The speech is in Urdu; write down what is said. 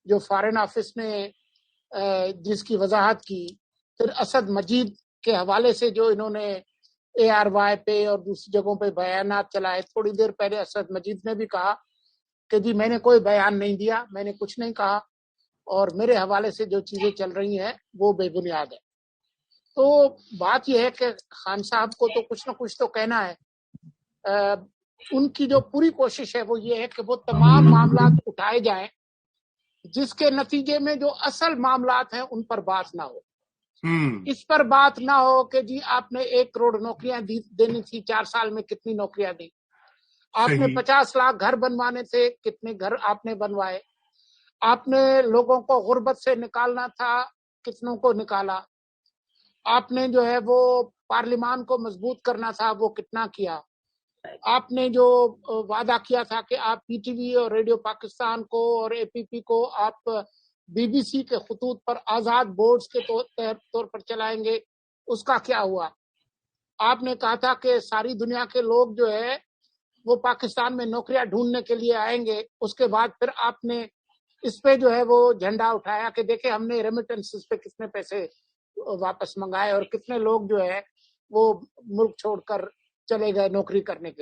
جو فارن آفس نے جس کی وضاحت کی، پھر اسد مجید کے حوالے سے جو انہوں نے ARY پہ اور دوسری جگہوں پہ بیانات چلائے. تھوڑی دیر پہلے اسد مجید نے بھی کہا کہ جی میں نے کوئی بیان نہیں دیا، میں نے کچھ نہیں کہا، اور میرے حوالے سے جو چیزیں چل رہی ہیں وہ بے بنیاد ہے. تو بات یہ ہے کہ خان صاحب کو تو کچھ نہ کچھ تو کہنا ہے. ان کی جو پوری کوشش ہے وہ یہ ہے کہ وہ تمام معاملات اٹھائے جائیں جس کے نتیجے میں جو اصل معاملات ہیں ان پر بات نہ ہو. اس پر بات نہ ہو کہ جی آپ نے 1 کروڑ نوکریاں دینی تھی، 4 سال میں کتنی نوکریاں دی، آپ نے 50 لاکھ گھر بنوانے تھے، کتنے گھر آپ نے بنوائے، آپ نے لوگوں کو غربت سے نکالنا تھا، کتنوں کو نکالا، آپ نے جو ہے وہ پارلیمان کو مضبوط کرنا تھا، وہ کتنا کیا، آپ نے جو وعدہ کیا تھا کہ آپ PTV اور ریڈیو پاکستان کو اور APP کو آپ BBC کے خطوط پر آزاد بورڈز کے طور پر چلائیں گے، اس کا کیا ہوا. آپ نے کہا تھا کہ ساری دنیا کے لوگ جو ہے وہ پاکستان میں نوکریاں ڈھونڈنے کے لیے آئیں گے. اس کے بعد پھر آپ نے اس پہ جو ہے وہ جھنڈا اٹھایا کہ دیکھیں ہم نے ریمیٹنسز پہ کتنے پیسے واپس منگائے اور کتنے لوگ جو ہے وہ ملک چھوڑ کر چلے گئے نوکری کرنے کے